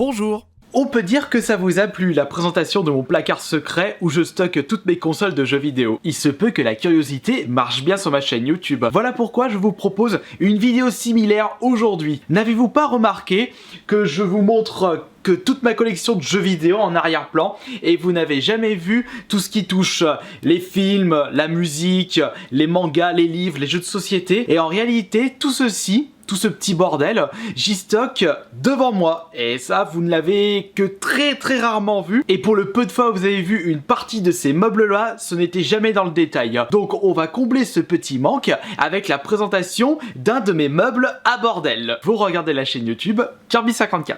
Bonjour. On peut dire que ça vous a plu, la présentation de mon placard secret où je stocke toutes mes consoles de jeux vidéo. Il se peut que la curiosité marche bien sur ma chaîne YouTube. Voilà pourquoi je vous propose une vidéo similaire aujourd'hui. N'avez-vous pas remarqué que je vous montre que toute ma collection de jeux vidéo en arrière-plan et vous n'avez jamais vu tout ce qui touche les films, la musique, les mangas, les livres, les jeux de société. Et en réalité, tout ceci, tout ce petit bordel, j'y stocke devant moi. Et ça, vous ne l'avez que très rarement vu. Et pour le peu de fois où vous avez vu une partie de ces meubles-là, ce n'était jamais dans le détail. Donc on va combler ce petit manque avec la présentation d'un de mes meubles à bordel. Vous regardez la chaîne YouTube Kirby54.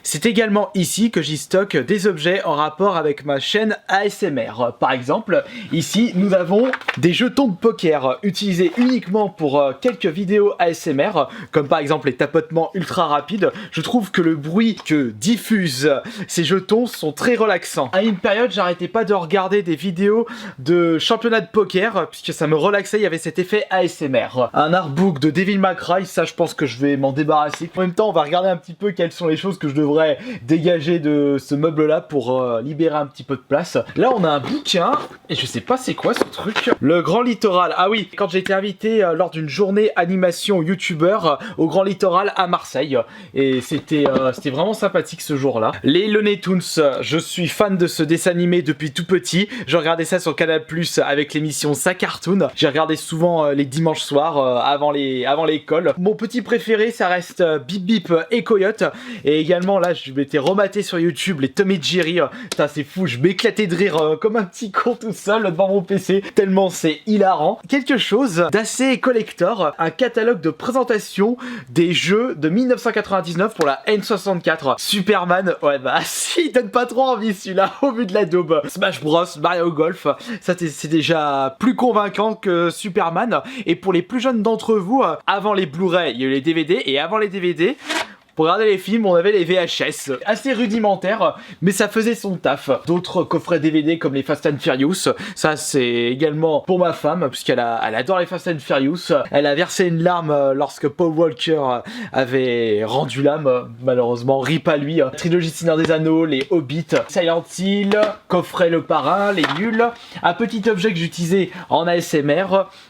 C'est également ici que j'y stocke des objets en rapport avec ma chaîne ASMR. Par exemple, ici nous avons des jetons de poker utilisés uniquement pour quelques vidéos ASMR, comme par exemple les tapotements ultra rapides. Je trouve que le bruit que diffusent ces jetons sont très relaxants. À une période, j'arrêtais pas de regarder des vidéos de championnat de poker, puisque ça me relaxait, il y avait cet effet ASMR. Un artbook de Devil May Cry, ça je pense que je vais m'en débarrasser. En même temps, on va regarder un petit peu quelles sont les choses que je devrais dégager de ce meuble là pour libérer un petit peu de place. Là on a un bouquin et je sais pas c'est quoi ce truc. Le Grand Littoral. Ah oui, quand j'ai été invité lors d'une journée animation youtubeur au Grand Littoral à Marseille, et c'était vraiment sympathique ce jour là. Les Looney Tunes, je suis fan de ce dessin animé depuis tout petit. Je regardais ça sur Canal+ avec l'émission Sa Cartoon. J'ai regardé souvent les dimanches soirs avant l'école. Mon petit préféré ça reste Bip Bip et Coyote, et également là je m'étais rematé sur YouTube les Tom et Jerry. Putain c'est fou, je m'éclatais de rire comme un petit con tout seul devant mon PC, tellement c'est hilarant. Quelque chose d'assez collector, un catalogue de présentation des jeux de 1999 pour la N64. Superman, ouais bah si, il donne pas trop envie celui-là au vu de la daube. Smash Bros, Mario Golf, ça c'est déjà plus convaincant que Superman. Et pour les plus jeunes d'entre vous, avant les Blu-ray, il y a eu les DVD, et avant les DVD, pour regarder les films, on avait les VHS. Assez rudimentaire, mais ça faisait son taf. D'autres coffrets DVD comme les Fast and Furious, ça c'est également pour ma femme, puisqu'elle adore les Fast and Furious. Elle a versé une larme lorsque Paul Walker avait rendu l'âme, malheureusement, rip à lui. Trilogie Seigneur des Anneaux, les Hobbits, Silent Hill, coffret Le Parrain, les Nuls. Un petit objet que j'utilisais en ASMR,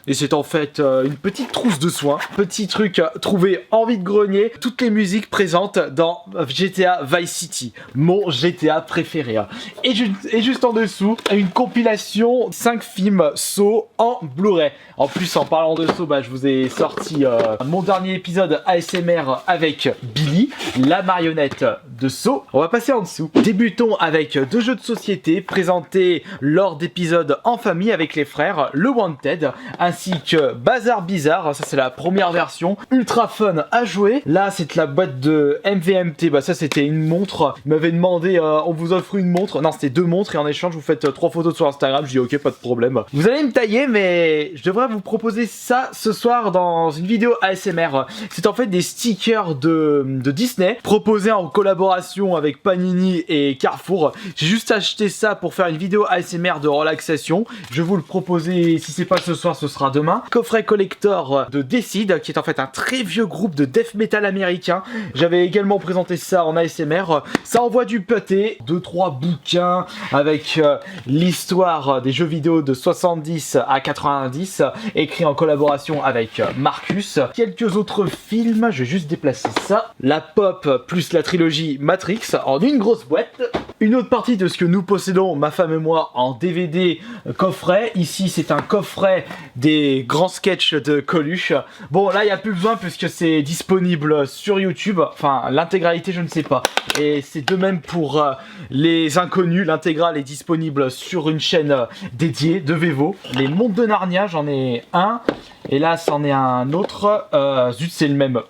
et c'est en fait une petite trousse de soins. Petit truc trouvé en vide-grenier, toutes les musiques présente dans GTA Vice City, mon GTA préféré. Et juste en dessous, une compilation 5 films Saw en Blu-ray. En plus, en parlant de Saw, je vous ai sorti mon dernier épisode ASMR avec Billy, la marionnette de Saw. On va passer en dessous. Débutons avec 2 jeux de société présentés lors d'épisodes en famille avec les frères, le Wanted, ainsi que Bazar Bizarre. Ça c'est la première version, ultra fun à jouer. Là c'est la boîte de MVMT, ça c'était une montre. Il m'avait demandé on vous offre une montre, non c'était 2 montres, et en échange vous faites 3 photos sur Instagram. Je dis ok, pas de problème. Vous allez me tailler, mais je devrais vous proposer ça ce soir dans une vidéo ASMR. C'est en fait des stickers de Disney proposés en collaboration avec Panini et Carrefour. J'ai juste acheté ça pour faire une vidéo ASMR de relaxation. Je vais vous le proposer, si c'est pas ce soir ce sera demain. Coffret collector de Decide, qui est en fait un très vieux groupe de death metal américain. J'avais également présenté ça en ASMR. Ça envoie du pâté. 2-3 bouquins avec l'histoire des jeux vidéo de 70 à 90, écrit en collaboration avec Marcus. Quelques autres films, je vais juste déplacer ça. La pop plus la trilogie Matrix en une grosse boîte. Une autre partie de ce que nous possédons, ma femme et moi, en DVD coffret. Ici c'est un coffret des grands sketchs de Coluche. Bon là il n'y a plus besoin puisque c'est disponible sur YouTube. Enfin, l'intégralité, je ne sais pas. Et c'est de même pour les inconnus. L'intégrale est disponible sur une chaîne dédiée de Vevo. Les Mondes de Narnia, j'en ai un. Et là, c'en est un autre. Zut, c'est le même.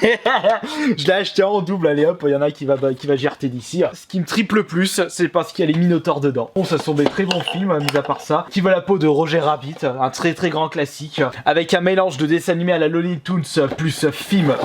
Je l'ai acheté en double, allez hop, il y en a qui va GRT d'ici. Ce qui me triple le plus, c'est parce qu'il y a les Minotaurs dedans. Bon, ça sont des très bons films, mis à part ça. Qui veut la peau de Roger Rabbit, un très grand classique, avec un mélange de dessin animé à la Looney Tunes plus film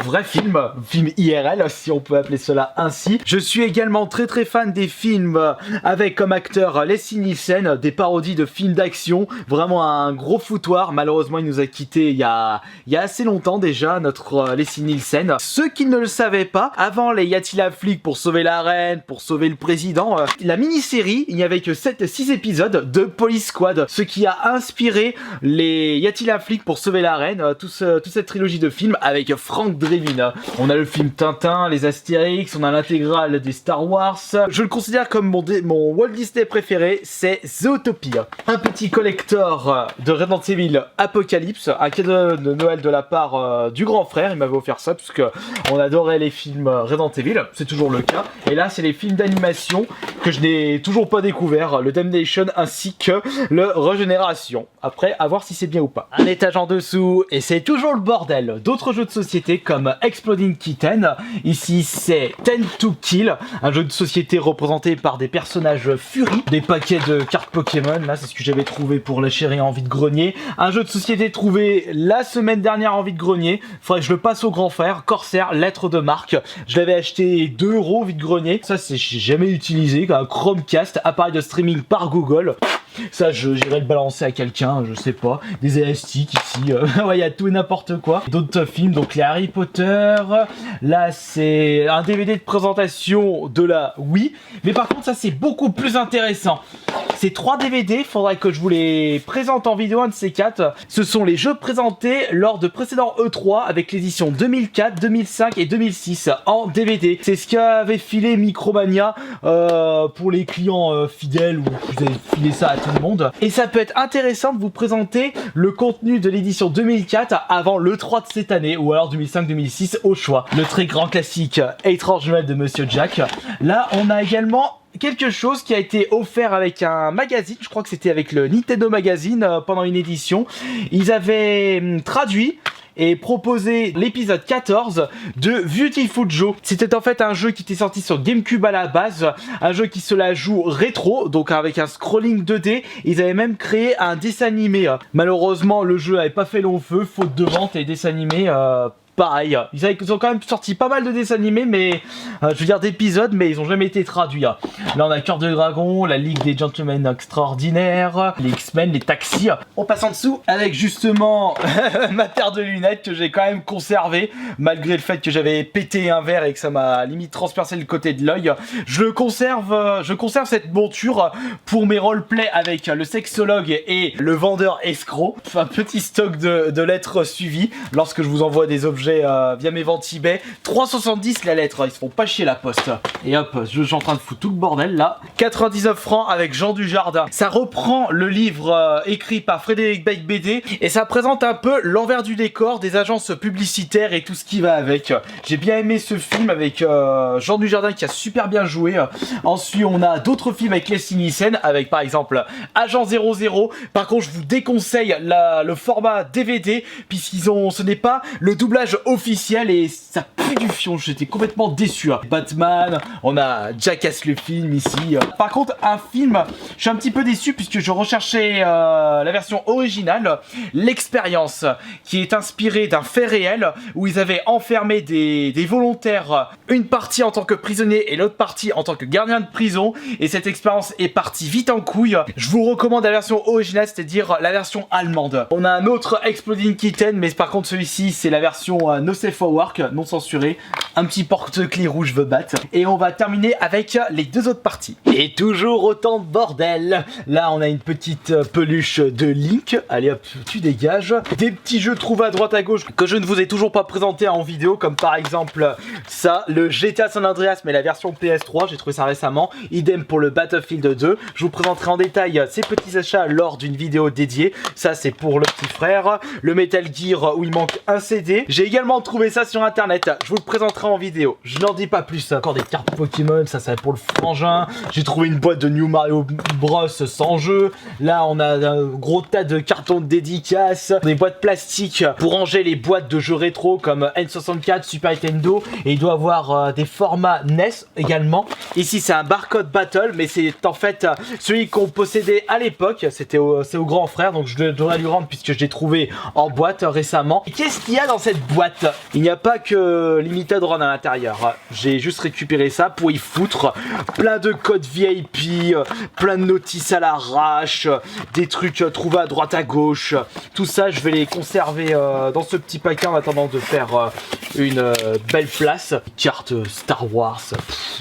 IRL, si on peut appeler cela ainsi. Je suis également très fan des films avec comme acteur Leslie Nielsen, des parodies de films d'action, vraiment un gros foutoir. Malheureusement, il nous a quittés il y a assez longtemps déjà, notre Leslie Nielsen. Nissen. Ceux qui ne le savaient pas, avant les Y a-t-il un flic pour sauver la reine, pour sauver le président, la mini-série, il n'y avait que 6 épisodes de Police Squad, ce qui a inspiré les Y a-t-il un flic pour sauver la reine, toute cette trilogie de films avec Frank Drebin. On a le film Tintin, les Astérix, on a l'intégrale des Star Wars. Je le considère comme mon Walt Disney préféré, c'est Zootopie. Un petit collector de Resident Evil Apocalypse, un cadeau de Noël de la part du grand frère, il m'avait offert ça parce que on adorait les films Resident Evil, c'est toujours le cas. Et là c'est les films d'animation que je n'ai toujours pas découvert, le Damnation ainsi que le Régénération. Après, à voir si c'est bien ou pas. Un étage en dessous et c'est toujours le bordel. D'autres jeux de société comme Exploding Kitten. Ici c'est Ten to Kill, un jeu de société représenté par des personnages furies, des paquets de cartes Pokémon. Là c'est ce que j'avais trouvé pour la chérie en vide-grenier. Un jeu de société trouvé la semaine dernière en vide-grenier. Faudrait que je le passe au grand frère. Corsair, lettre de marque. Je l'avais acheté 2 € vide-grenier. Ça c'est jamais utilisé. Un Chromecast, appareil de streaming par Google. Ça, j'irai le balancer à quelqu'un, je sais pas. Des élastiques ici, ouais, il y a tout et n'importe quoi. D'autres films, donc les Harry Potter. Là, c'est un DVD de présentation de la Wii. Mais par contre, ça, c'est beaucoup plus intéressant. Ces 3 DVD, faudrait que je vous les présente en vidéo, un de ces 4. Ce sont les jeux présentés lors de précédents E3 avec l'édition 2004, 2005 et 2006 en DVD. C'est ce qu'avait filé Micromania pour les clients fidèles, ou vous avez filé ça à tout le monde. Et ça peut être intéressant de vous présenter le contenu de l'édition 2004 avant l'E3 de cette année, ou alors 2005-2006 au choix. Le très grand classique Étrange Noël de Monsieur Jack. Là, on a également quelque chose qui a été offert avec un magazine, je crois que c'était avec le Nintendo Magazine pendant une édition. Ils avaient traduit et proposé l'épisode 14 de Beautiful Joe. C'était en fait un jeu qui était sorti sur GameCube à la base, un jeu qui se la joue rétro, donc avec un scrolling 2D. Ils avaient même créé un dessin animé. Malheureusement, le jeu n'avait pas fait long feu, faute de vente, et dessin animé pareil, ils ont quand même sorti pas mal de dessins animés, mais je veux dire d'épisodes, mais ils ont jamais été traduits. Là on a Cœur de Dragon, la Ligue des Gentlemen Extraordinaires, les X-Men, les Taxis. On passe en dessous avec justement ma paire de lunettes que j'ai quand même conservée, malgré le fait que j'avais pété un verre et que ça m'a limite transpercé le côté de l'œil. Je conserve cette monture pour mes roleplays avec le sexologue et le vendeur escroc. Un petit stock de lettres suivies lorsque je vous envoie des objets via mes ventes eBay. 3,70 la lettre, ils se font pas chier la poste. Et hop, je suis en train de foutre tout le bordel là. 99 francs avec Jean Dujardin. Ça reprend le livre écrit par Frédéric Beigbeder et ça présente un peu l'envers du décor des agences publicitaires et tout ce qui va avec. J'ai bien aimé ce film avec Jean Dujardin qui a super bien joué. Ensuite on a d'autres films avec Leslie Nissen, avec par exemple Agent 00. Par contre je vous déconseille le format DVD ce n'est pas le doublage officiel et ça pue du fion. J'étais complètement déçu. Batman, on a Jackass le film ici. Par contre un film, je suis un petit peu déçu puisque je recherchais la version originale, L'Expérience, qui est inspirée d'un fait réel où ils avaient enfermé des volontaires, une partie en tant que prisonnier et l'autre partie en tant que gardien de prison, et cette expérience est partie vite en couille. Je vous recommande la version originale, c'est-à-dire la version allemande. On a un autre Exploding Kitten, mais par contre celui-ci c'est la version No Safe for Work, non censurée. Un petit porte-clés rouge veut battre. Et on va terminer avec les 2 autres parties. Et toujours autant de bordel. Là on a une petite peluche de Link. Allez hop, tu dégages. Des petits jeux trouvés à droite à gauche que je ne vous ai toujours pas présentés en vidéo, comme par exemple ça, le GTA San Andreas mais la version PS3, j'ai trouvé ça récemment. Idem pour le Battlefield 2. Je vous présenterai en détail ces petits achats lors d'une vidéo dédiée. Ça c'est pour le petit frère. Le Metal Gear où il manque un CD. J'ai également trouvé ça sur internet, je vous le présenterai en vidéo. Je n'en dis pas plus. Encore des cartes Pokémon, ça c'est pour le frangin. J'ai trouvé une boîte de New Mario Bros sans jeu. Là on a un gros tas de cartons de dédicaces, des boîtes plastiques pour ranger les boîtes de jeux rétro comme N64, Super Nintendo, et il doit avoir des formats NES également. Ici c'est un barcode battle, mais c'est en fait celui qu'on possédait à l'époque. C'est au grand frère, donc je devrais lui rendre puisque je l'ai trouvé en boîte récemment. Qu'est-ce qu'il y a dans cette boîte? boîte. Il n'y a pas que Limited Run à l'intérieur. J'ai juste récupéré ça pour y foutre plein de codes VIP, plein de notices à l'arrache, des trucs trouvés à droite à gauche. Tout ça, je vais les conserver dans ce petit paquet en attendant de faire une belle place. Carte Star Wars,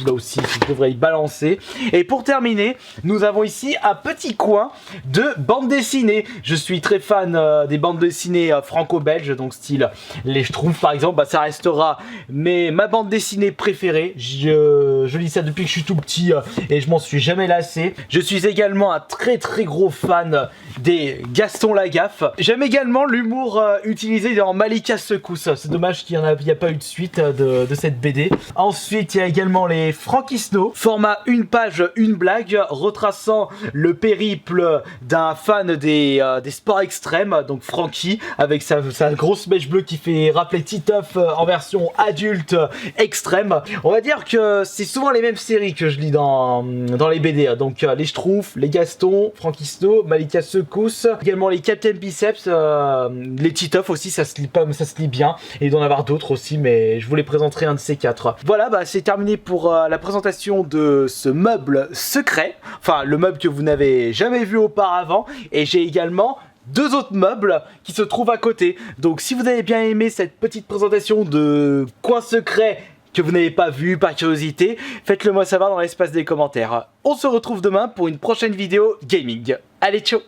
là aussi, je devrais y balancer. Et pour terminer, nous avons ici un petit coin de bande dessinée. Je suis très fan des bandes dessinées franco-belges, donc style les Schtroumpfs par exemple, bah, ça restera ma bande dessinée préférée. Je lis ça depuis que je suis tout petit et je m'en suis jamais lassé. Je suis également un très gros fan des Gaston Lagaffe. J'aime également l'humour utilisé dans Malika Secousse. C'est dommage qu'il n'y a pas eu de suite de cette BD. Ensuite, il y a également les Frankie Snow, format une page, une blague, retraçant le périple d'un fan des sports extrêmes, donc Frankie, avec sa grosse mèche bleue qui fait rappeler Titeuf en version adulte extrême. On va dire que c'est souvent les mêmes séries que je lis dans les BD, donc les Schtroumpfs, les Gaston, Frankie Snow, Malika Secousse, également les Captain Biceps, les Titeuf aussi, ça se lit bien, et il doit en avoir d'autres aussi, mais je vous les présenterai un de ces quatre. Voilà, bah c'est terminé pour la présentation de ce meuble secret, enfin le meuble que vous n'avez jamais vu auparavant, et j'ai également deux autres meubles qui se trouvent à côté. Donc si vous avez bien aimé cette petite présentation de coin secret que vous n'avez pas vu par curiosité, faites-le moi savoir dans l'espace des commentaires. On se retrouve demain pour une prochaine vidéo gaming. Allez, ciao!